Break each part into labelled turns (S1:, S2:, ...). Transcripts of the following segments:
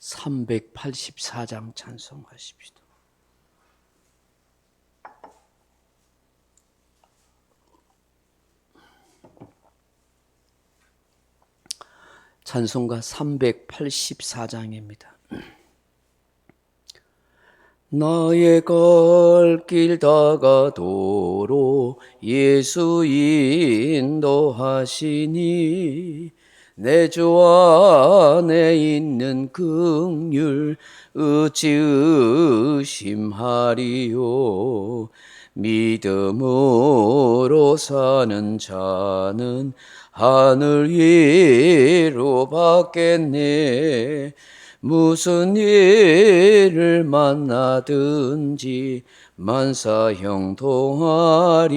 S1: 384장 찬송하십시다. 찬송가 384장입니다. 나의 갈 길 다가도로 예수 인도하시니 내 주 안에 있는 긍휼 어찌 의심하리요. 믿음으로 사는 자는 하늘 위로 받겠네. 무슨 일을 만나든지 만사 형통하리라.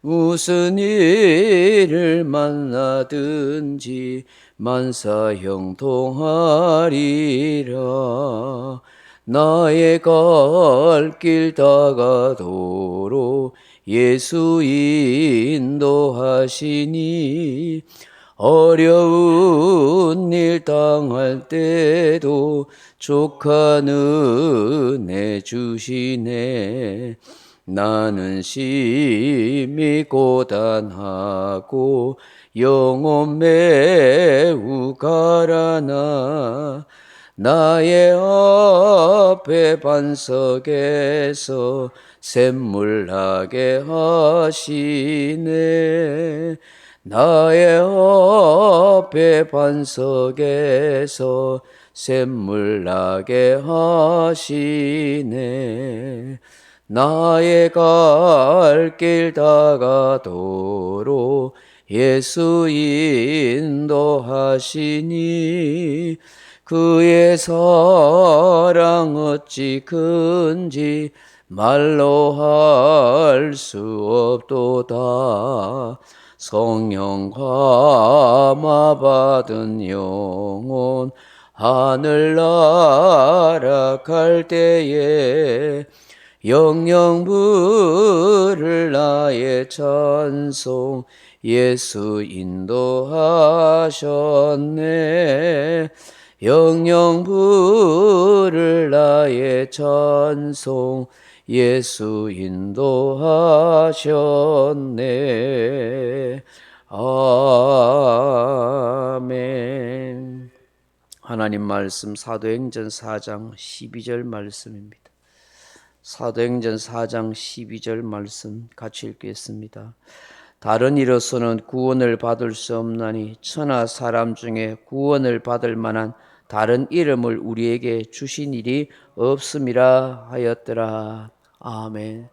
S1: 무슨 일을 만나든지 만사 형통하리라. 나의 갈 길 다가도로 예수 인도하시니 어려운 일 당할 때도 족한 은혜 주시네. 나는 심히 고단하고 영혼 매우 가라나 나의 앞에 반석에서 샘물 나게 하시네. 나의 앞에 반석에서 샘물 나게 하시네. 나의 갈 길 다가도로 예수 인도하시니 그의 사랑 어찌 큰지 말로 할 수 없도다. 성령 감화 받은 영혼 하늘 날아갈 때에 영영 부를 나의 찬송 예수 인도하셨네. 영영 부를 나의 찬송 예수 인도하셨네. 아멘. 하나님 말씀 사도행전 4장 12절 말씀입니다. 사도행전 4장 12절 말씀 같이 읽겠습니다. 다른 이로서는 구원을 받을 수 없나니 천하 사람 중에 구원을 받을 만한 다른 이름을 우리에게 주신 일이 없음이라 하였더라. 아멘.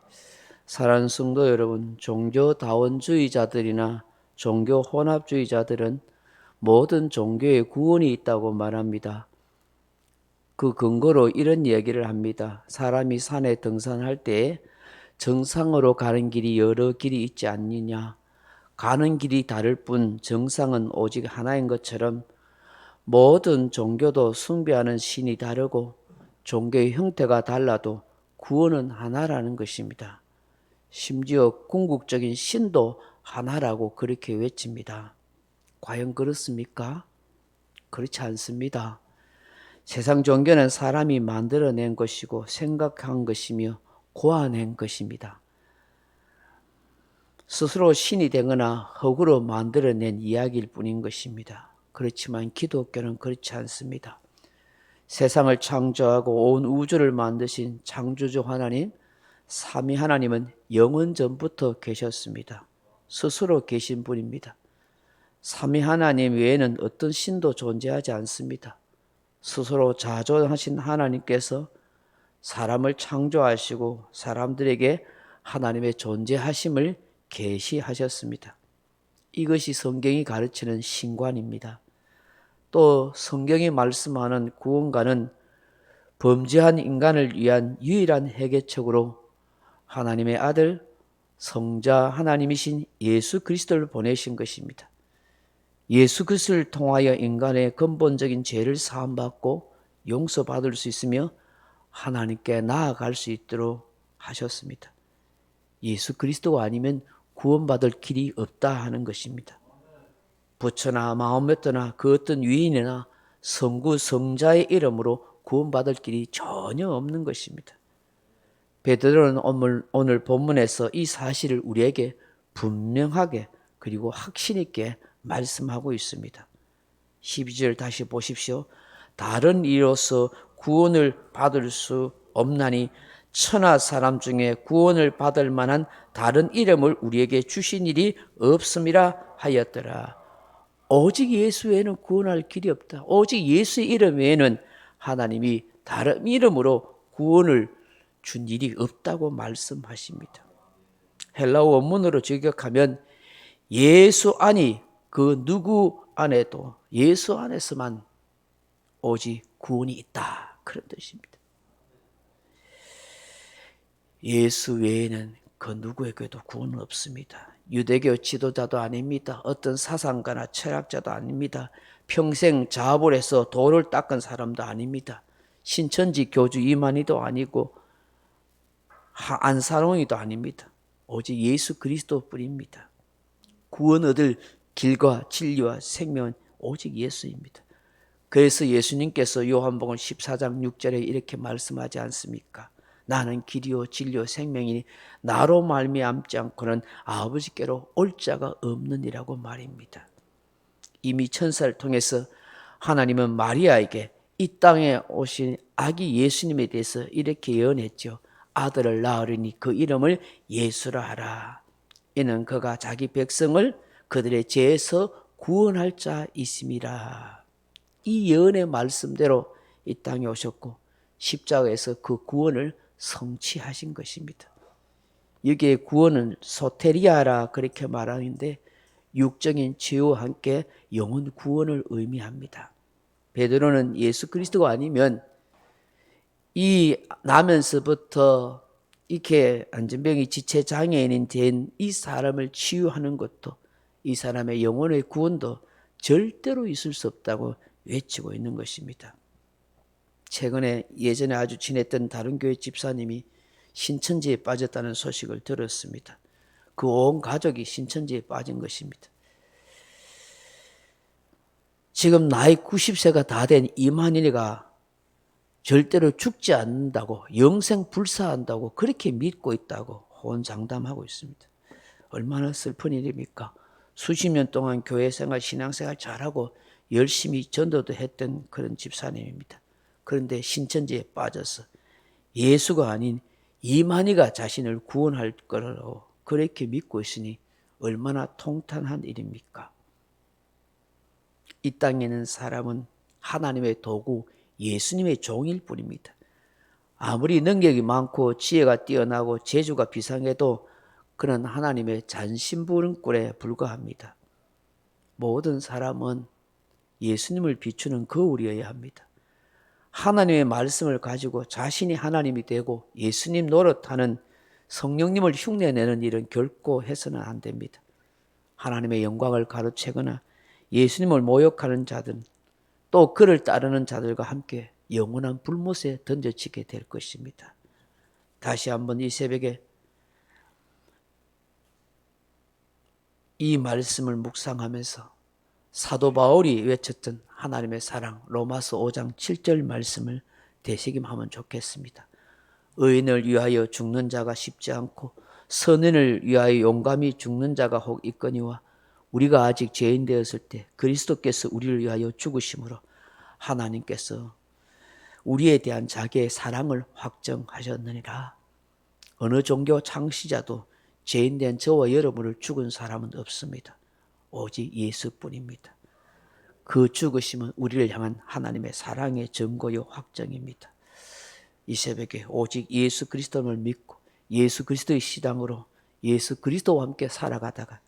S1: 사랑하는 성도 여러분, 종교다원주의자들이나 종교 혼합주의자들은 모든 종교에 구원이 있다고 말합니다. 그 근거로 이런 얘기를 합니다. 사람이 산에 등산할 때 정상으로 가는 길이 여러 길이 있지 않느냐. 가는 길이 다를 뿐 정상은 오직 하나인 것처럼 모든 종교도 숭배하는 신이 다르고 종교의 형태가 달라도 구원은 하나라는 것입니다. 심지어 궁극적인 신도 하나라고 그렇게 외칩니다. 과연 그렇습니까? 그렇지 않습니다. 세상 종교는 사람이 만들어낸 것이고 생각한 것이며 고안한 것입니다. 스스로 신이 되거나 허구로 만들어낸 이야기일 뿐인 것입니다. 그렇지만 기독교는 그렇지 않습니다. 세상을 창조하고 온 우주를 만드신 창조주 하나님, 삼위 하나님은 영원 전부터 계셨습니다. 스스로 계신 분입니다. 삼위 하나님 외에는 어떤 신도 존재하지 않습니다. 스스로 자존하신 하나님께서 사람을 창조하시고 사람들에게 하나님의 존재하심을 계시하셨습니다. 이것이 성경이 가르치는 신관입니다. 또 성경이 말씀하는 구원가는 범죄한 인간을 위한 유일한 해결책으로 하나님의 아들 성자 하나님이신 예수 그리스도를 보내신 것입니다. 예수 그리스도를 통하여 인간의 근본적인 죄를 사함받고 용서받을 수 있으며 하나님께 나아갈 수 있도록 하셨습니다. 예수 그리스도가 아니면 구원받을 길이 없다 하는 것입니다. 부처나 마호메트나 그 어떤 위인이나 성구 성자의 이름으로 구원받을 길이 전혀 없는 것입니다. 베드로는 오늘 본문에서 이 사실을 우리에게 분명하게 그리고 확신 있게 말씀하고 있습니다. 12절 다시 보십시오. 다른 이로서 구원을 받을 수 없나니 천하 사람 중에 구원을 받을 만한 다른 이름을 우리에게 주신 일이 없음이라 하였더라. 오직 예수 외에는 구원할 길이 없다. 오직 예수의 이름 외에는 하나님이 다른 이름으로 구원을 준 일이 없다고 말씀하십니다. 헬라어 원문으로 저격하면 예수 안이 그 누구 안에도 예수 안에서만 오직 구원이 있다. 그런 뜻입니다. 예수 외에는 그 누구에게도 구원은 없습니다. 유대교 지도자도 아닙니다. 어떤 사상가나 철학자도 아닙니다. 평생 자업을 해서 돌을 닦은 사람도 아닙니다. 신천지 교주 이만희도 아니고 안사롱이도 아닙니다. 오직 예수 그리스도뿐입니다. 구원 얻을 길과 진리와 생명은 오직 예수입니다. 그래서 예수님께서 요한복음 14장 6절에 이렇게 말씀하지 않습니까? 나는 길이요 진리요 생명이니 나로 말미암지 않고는 아버지께로 올 자가 없느니라고 말입니다. 이미 천사를 통해서 하나님은 마리아에게 이 땅에 오신 아기 예수님에 대해서 이렇게 예언했죠. 아들을 낳으리니 그 이름을 예수라 하라. 이는 그가 자기 백성을 그들의 죄에서 구원할 자이심이라. 이 예언의 말씀대로 이 땅에 오셨고 십자가에서 그 구원을 성취하신 것입니다. 여기에 구원은 소테리아라 그렇게 말하는데 육적인 죄와 함께 영혼 구원을 의미합니다. 베드로는 예수 그리스도가 아니면 이 나면서부터 이렇게 안전병이 지체 장애인이 된 이 사람을 치유하는 것도 이 사람의 영혼의 구원도 절대로 있을 수 없다고 외치고 있는 것입니다. 최근에 예전에 아주 친했던 다른 교회 집사님이 신천지에 빠졌다는 소식을 들었습니다. 그 온 가족이 신천지에 빠진 것입니다. 지금 나이 90세가 다 된 이만희가 절대로 죽지 않는다고 영생 불사한다고 그렇게 믿고 있다고 호언장담하고 있습니다. 얼마나 슬픈 일입니까? 수십 년 동안 교회 생활, 신앙생활 잘하고 열심히 전도도 했던 그런 집사님입니다. 그런데 신천지에 빠져서 예수가 아닌 이만희가 자신을 구원할 거라고 그렇게 믿고 있으니 얼마나 통탄한 일입니까? 이 땅에 있는 사람은 하나님의 도구 예수님의 종일 뿐입니다. 아무리 능력이 많고 지혜가 뛰어나고 재주가 비상해도 그는 하나님의 잔심부름꾼에 불과합니다. 모든 사람은 예수님을 비추는 거울이어야 합니다. 하나님의 말씀을 가지고 자신이 하나님이 되고 예수님 노릇하는 성령님을 흉내내는 일은 결코 해서는 안 됩니다. 하나님의 영광을 가로채거나 예수님을 모욕하는 자들은 또 그를 따르는 자들과 함께 영원한 불못에 던져지게 될 것입니다. 다시 한번 이 새벽에 이 말씀을 묵상하면서 사도 바울이 외쳤던 하나님의 사랑 로마서 5장 7절 말씀을 되새김하면 좋겠습니다. 의인을 위하여 죽는 자가 쉽지 않고 선인을 위하여 용감히 죽는 자가 혹 있거니와 우리가 아직 죄인 되었을 때 그리스도께서 우리를 위하여 죽으심으로 하나님께서 우리에 대한 자기의 사랑을 확정하셨느니라. 어느 종교 창시자도 죄인된 저와 여러분을 죽은 사람은 없습니다. 오직 예수뿐입니다. 그 죽으심은 우리를 향한 하나님의 사랑의 증거요 확정입니다. 이 새벽에 오직 예수 그리스도를 믿고 예수 그리스도의 시당으로 예수 그리스도와 함께 살아가다가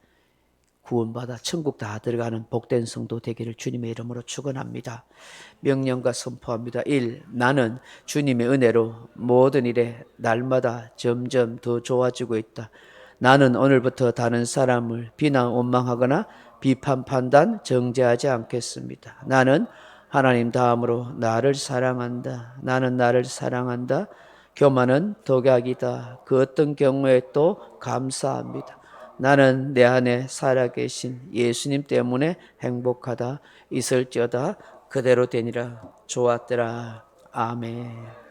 S1: 구원받아 천국 다 들어가는 복된 성도 되기를 주님의 이름으로 축원합니다. 명령과 선포합니다. 1. 나는 주님의 은혜로 모든 일에 날마다 점점 더 좋아지고 있다. 나는 오늘부터 다른 사람을 비난 원망하거나 비판 판단 정죄하지 않겠습니다. 나는 하나님 다음으로 나를 사랑한다. 나는 나를 사랑한다. 교만은 독약이다. 그 어떤 경우에 또 감사합니다. 나는 내 안에 살아계신 예수님 때문에 행복하다. 있을지어다 그대로 되니라. 좋았더라. 아멘.